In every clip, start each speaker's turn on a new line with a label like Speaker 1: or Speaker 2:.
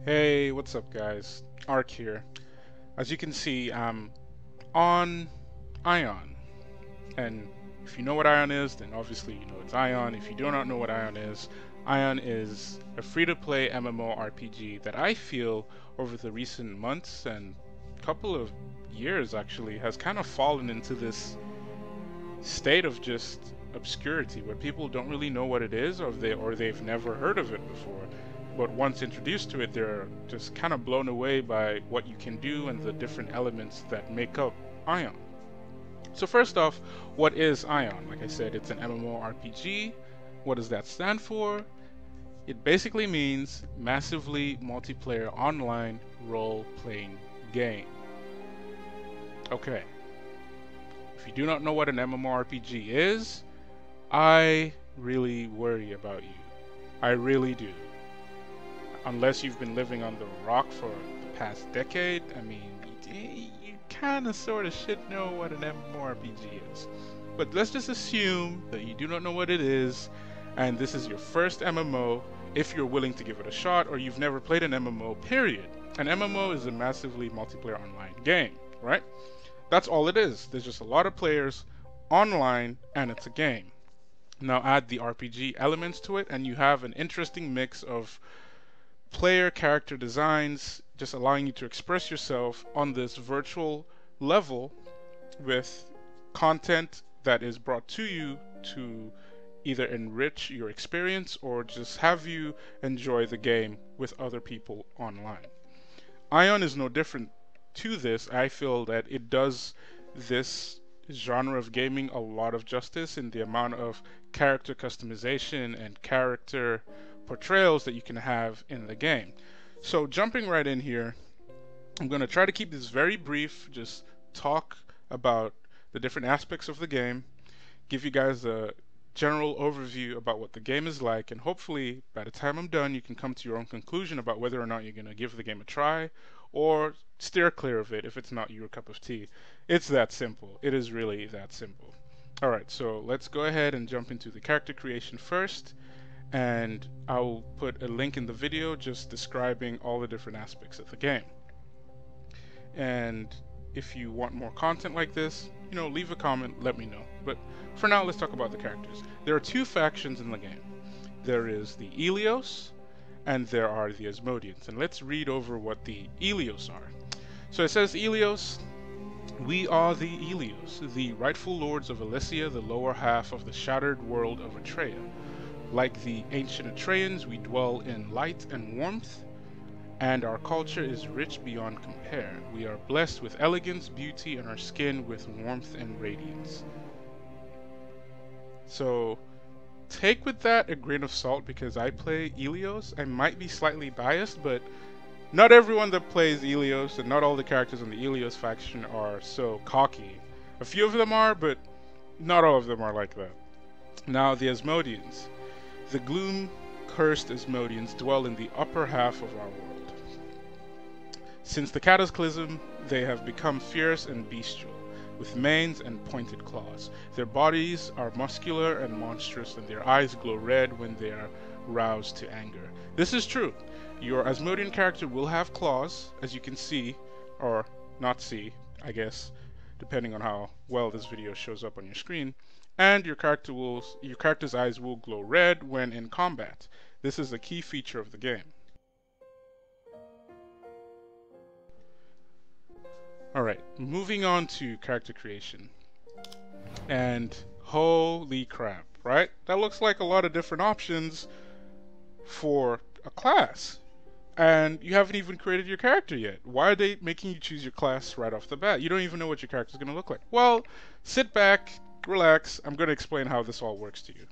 Speaker 1: Hey, what's up guys? Ark here. As you can see, I'm on Aion. And if you know what Aion is, then obviously you know it's Aion. If you do not know what Aion is a free-to-play MMORPG that I feel over the recent months and couple of years actually has kind of fallen into this state of just obscurity where people don't really know what it is or they've never heard of it before. But once introduced to it, they're just kind of blown away by what you can do and the different elements that make up Aion. So first off, what is Aion? Like I said, it's an MMORPG. What does that stand for? It basically means massively multiplayer online role-playing game. Okay. If you do not know what an MMORPG is, I really worry about you. I really do. Unless you've been living under a rock for the past decade, I mean, you kind of sort of should know what an MMORPG is. But let's just assume that you do not know what it is, and this is your first MMO, if you're willing to give it a shot, or you've never played an MMO, period. An MMO is a massively multiplayer online game, right? That's all it is. There's just a lot of players online, and it's a game. Now add the RPG elements to it, and you have an interesting mix of player character designs, just allowing you to express yourself on this virtual level with content that is brought to you to either enrich your experience or just have you enjoy the game with other people online. Aion is no different to this. I feel that it does this genre of gaming a lot of justice in the amount of character customization and character portrayals that you can have in the game. So jumping right in here, I'm going to try to keep this very brief, just talk about the different aspects of the game, give you guys a general overview about what the game is like, and hopefully by the time I'm done you can come to your own conclusion about whether or not you're going to give the game a try or steer clear of it if it's not your cup of tea. It's that simple. It is really that simple. Alright, so let's go ahead and jump into the character creation first, and I'll put a link in the video just describing all the different aspects of the game. And if you want more content like this, leave a comment, let me know. But for now, let's talk about the characters. There are two factions in the game. There is the Elios, and there are the Asmodians. And let's read over what the Elios are. So it says, Elios, we are the Elios, the rightful lords of Elysia, the lower half of the shattered world of Atreia. Like the ancient Atreians, we dwell in light and warmth, and our culture is rich beyond compare. We are blessed with elegance, beauty, and our skin with warmth and radiance. So take with that a grain of salt, because I play Elios. I might be slightly biased, but not everyone that plays Elios and not all the characters in the Elios faction are so cocky. A few of them are, but not all of them are like that. Now the Asmodians. The gloom-cursed Asmodians dwell in the upper half of our world. Since the cataclysm, they have become fierce and bestial, with manes and pointed claws. Their bodies are muscular and monstrous, and their eyes glow red when they are roused to anger. This is true. Your Asmodian character will have claws, as you can see, or not see, I guess, depending on how well this video shows up on your screen. And your character's eyes will glow red when in combat. This is a key feature of the game. Alright, moving on to character creation. And holy crap, right? That looks like a lot of different options for a class. And you haven't even created your character yet. Why are they making you choose your class right off the bat? You don't even know what your character's going to look like. Well, sit back, relax, I'm going to explain how this all works to you.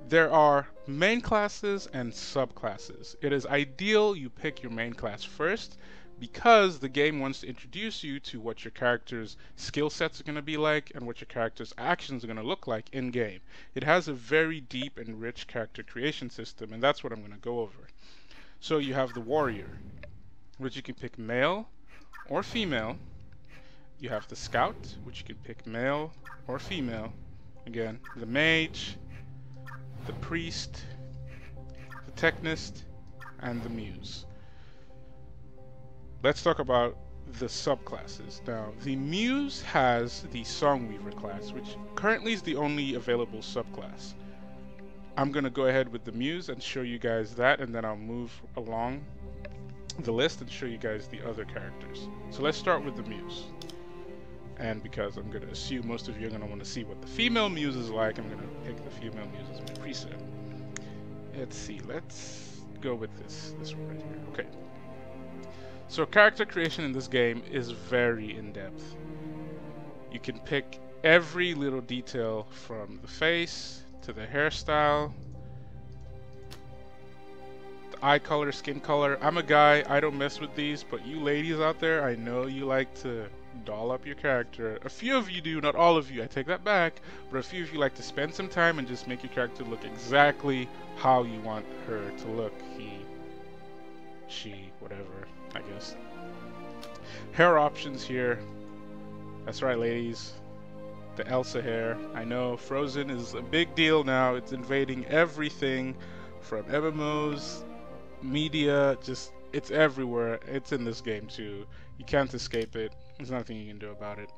Speaker 1: There are main classes and subclasses. It is ideal you pick your main class first, because the game wants to introduce you to what your character's skill sets are going to be like and what your character's actions are going to look like in game. It has a very deep and rich character creation system, and that's what I'm going to go over. So you have the warrior, which you can pick male or female. You have the scout, which you can pick male or female. Again, the mage, the priest, the technist, and the muse. let's talk about the subclasses. Now, the Muse has the Songweaver class, which currently is the only available subclass. I'm going to go ahead with the Muse and show you guys that, and then I'll move along the list and show you guys the other characters. So let's start with the Muse. And because I'm going to assume most of you are going to want to see what the female Muse is like, I'm going to pick the female Muse as my preset. Let's see, let's go with this one right here. Okay. So character creation in this game is very in-depth. You can pick every little detail from the face to the hairstyle, the eye color, skin color. I'm a guy, I don't mess with these, but you ladies out there, I know you like to doll up your character. A few of you do, not all of you, I take that back, but a few of you like to spend some time and just make your character look exactly how you want her to look. He, she, whatever, I guess. Hair options here. That's right, ladies. The Elsa hair. I know Frozen is a big deal now. It's invading everything from MMOs, media, just it's everywhere. It's in this game too. You can't escape it. There's nothing you can do about it.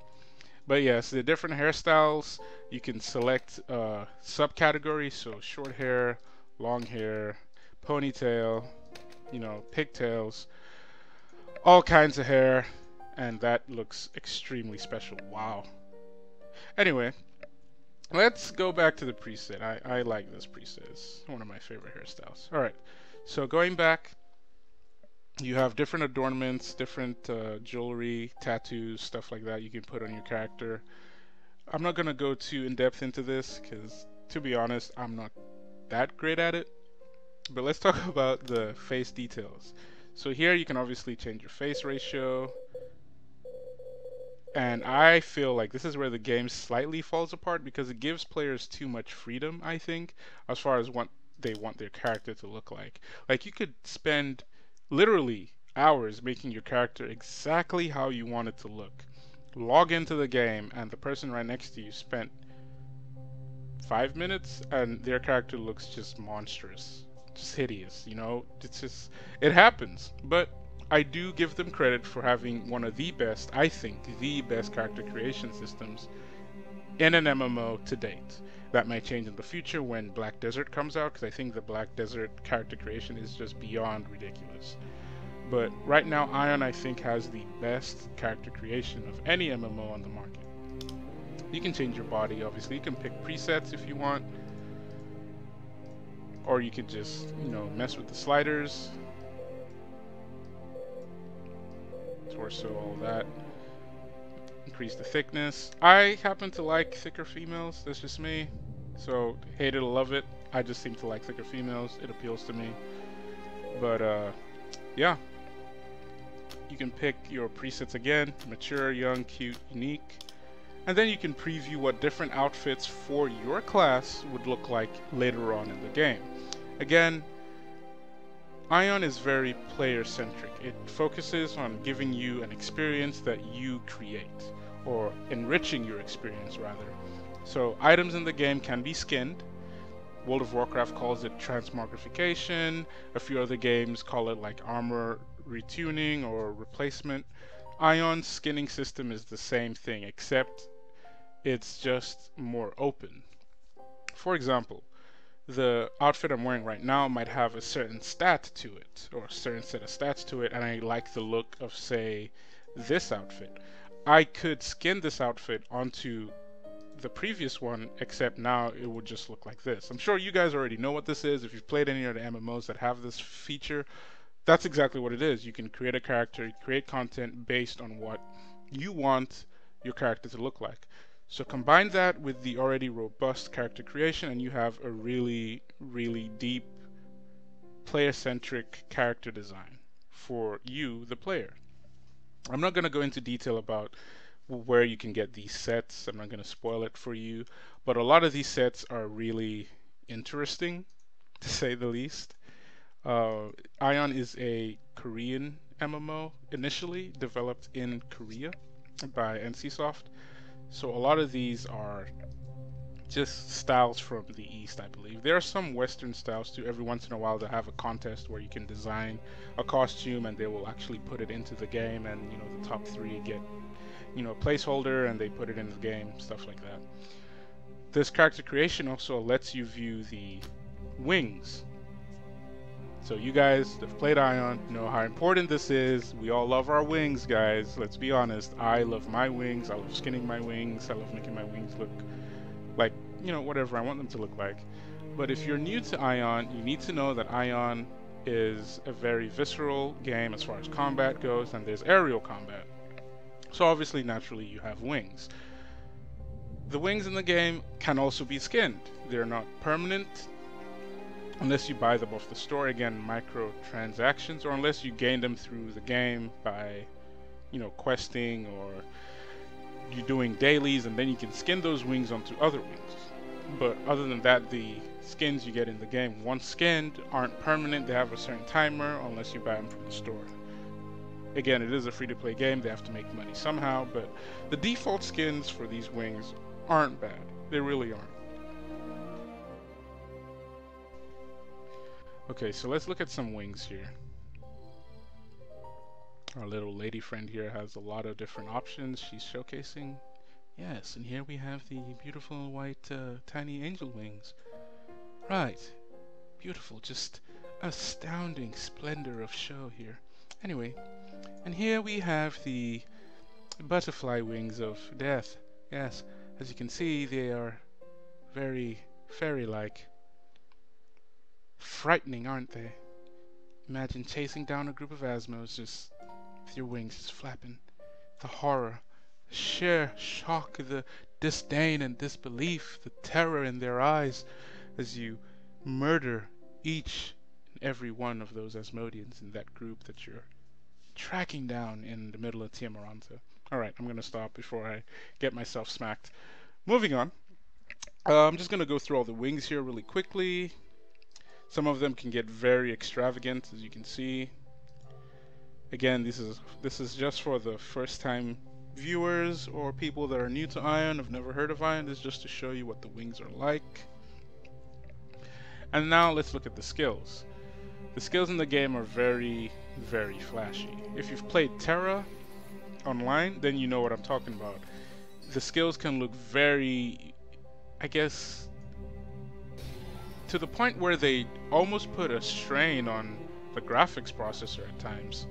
Speaker 1: But yes, the different hairstyles, you can select subcategories, so short hair, long hair, ponytail, you know, pigtails, all kinds of hair, and that looks extremely special. Wow. Anyway, let's go back to the preset. I like this preset. It's one of my favorite hairstyles. Alright, so going back, you have different adornments, different jewelry, tattoos, stuff like that you can put on your character. I'm not going to go too in-depth into this because, to be honest, I'm not that great at it. But let's talk about the face details. So here you can obviously change your face ratio. And I feel like this is where the game slightly falls apart because it gives players too much freedom, I think, as far as what they want their character to look like. Like, you could spend literally hours making your character exactly how you want it to look. Log into the game and the person right next to you spent 5 minutes and their character looks just monstrous, just hideous, you know? It's just, it happens. But I do give them credit for having one of the best, I think, the best character creation systems in an MMO to date. That might change in the future when Black Desert comes out, because I think the Black Desert character creation is just beyond ridiculous. But right now, Aion, I think, has the best character creation of any MMO on the market. You can change your body, obviously. You can pick presets if you want. Or you could just, you know, mess with the sliders. Torso, all that. Increase the thickness. I happen to like thicker females. That's just me. So hate it or love it, I just seem to like thicker females. It appeals to me. But yeah, you can pick your presets again: mature, young, cute, unique, and then you can preview what different outfits for your class would look like later on in the game. Again, Aion is very player-centric. It focuses on giving you an experience that you create, or enriching your experience rather. So items in the game can be skinned. World of Warcraft calls it transmogrification. A few other games call it like armor retuning or replacement. Aion's skinning system is the same thing, except it's just more open. For example, the outfit I'm wearing right now might have a certain stat to it, or a certain set of stats to it, and I like the look of, say, this outfit. I could skin this outfit onto the previous one, except now it would just look like this. I'm sure you guys already know what this is. If you've played any of the MMOs that have this feature, that's exactly what it is. You can create a character, create content based on what you want your character to look like. So combine that with the already robust character creation and you have a really, really deep player-centric character design for you, the player. I'm not going to go into detail about where you can get these sets. I'm not going to spoil it for you, but a lot of these sets are really interesting, to say the least. Aion is a Korean MMO, initially developed in Korea by NCSoft. So a lot of these are just styles from the East, I believe. There are some Western styles too. Every once in a while, they have a contest where you can design a costume, and they will actually put it into the game, and the top 3 get a placeholder, and they put it in the game, stuff like that. This character creation also lets you view the wings. So you guys that have played Aion know how important this is. We all love our wings, guys. Let's be honest. I love my wings. I love skinning my wings. I love making my wings look like, whatever I want them to look like. But if you're new to Aion, you need to know that Aion is a very visceral game as far as combat goes, and there's aerial combat. So obviously, naturally, you have wings. The wings in the game can also be skinned. They're not permanent unless you buy them off the store. Again, microtransactions, or unless you gain them through the game by, questing, or you're doing dailies, and then you can skin those wings onto other wings. But other than that, the skins you get in the game, once skinned, aren't permanent. They have a certain timer unless you buy them from the store. Again, it is a free-to-play game. They have to make money somehow, but the default skins for these wings aren't bad. They really aren't. Okay, so let's look at some wings here. Our little lady friend here has a lot of different options she's showcasing. Yes, and here we have the beautiful white tiny angel wings. Right, beautiful, just astounding splendor of show here. Anyway, and here we have the butterfly wings of death. Yes, as you can see, they are very fairy-like. Frightening, aren't they? Imagine chasing down a group of Asmos just with your wings just flapping. The horror, the sheer shock, the disdain and disbelief, the terror in their eyes as you murder each and every one of those Asmodians in that group that you're tracking down in the middle of Tiamaranta. Alright, I'm gonna stop before I get myself smacked. Moving on. I'm just gonna go through all the wings here really quickly. Some of them can get very extravagant, as you can see. Again, this is just for the first time viewers or people that are new to Aion, have never heard of Aion. This is just to show you what the wings are like. And now let's look at the skills. The skills in the game are very, very flashy. If you've played Terra online, then you know what I'm talking about. The skills can look very, I guess, to the point where they almost put a strain on the graphics processor at times.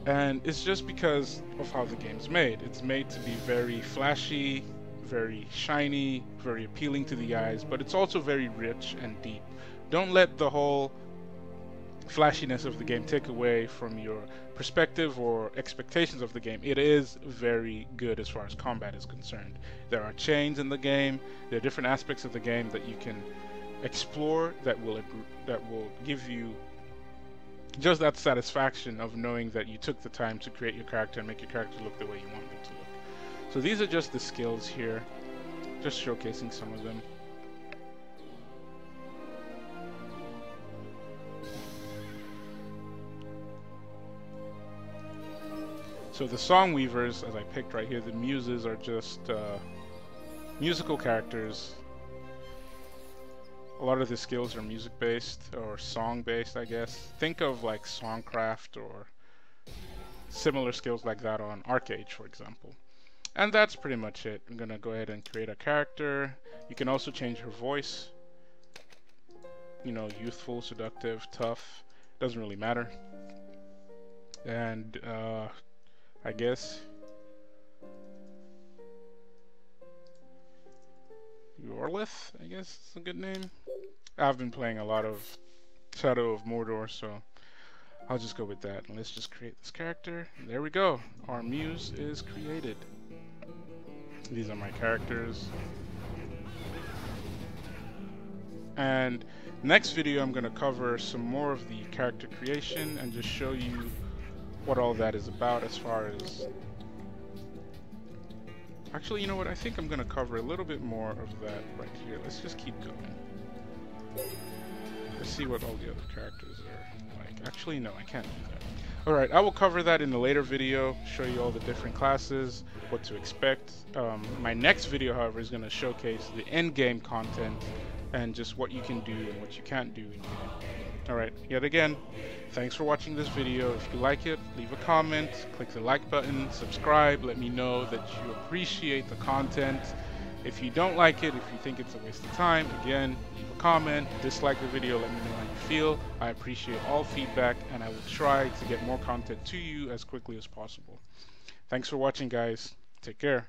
Speaker 1: And it's just because of how the game's made. It's made to be very flashy, very shiny, very appealing to the eyes, but it's also very rich and deep. Don't let the whole flashiness of the game take away from your perspective or expectations of the game. It is very good as far as combat is concerned. There are chains in the game, there are different aspects of the game that you can explore that will give you just that satisfaction of knowing that you took the time to create your character and make your character look the way you want them to look. So these are just the skills here, just showcasing some of them. So the song weavers, as I picked right here, the muses are just musical characters. A lot of the skills are music-based or song-based, I guess. Think of like Songcraft or similar skills like that on Archage, for example. And that's pretty much it. I'm gonna go ahead and create a character. You can also change her voice. You know, youthful, seductive, tough. Doesn't really matter. And I guess Yorlith, I guess is a good name. I've been playing a lot of Shadow of Mordor, so I'll just go with that. And let's just create this character. And there we go. Our muse is created. These are my characters. And next video I'm going to cover some more of the character creation and just show you what all that is about as far as... Actually, you know what? I think I'm going to cover a little bit more of that right here. Let's just keep going. to see what all the other characters are like. Actually, no, I can't do that. Alright, I will cover that in a later video, show you all the different classes, what to expect. My next video, however, is going to showcase the end-game content and just what you can do and what you can't do in game. Alright, yet again, thanks for watching this video. If you like it, leave a comment, click the like button, subscribe, let me know that you appreciate the content. If you don't like it, if you think it's a waste of time, again, leave a comment, dislike the video, let me know how you feel. I appreciate all feedback, and I will try to get more content to you as quickly as possible. Thanks for watching, guys. Take care.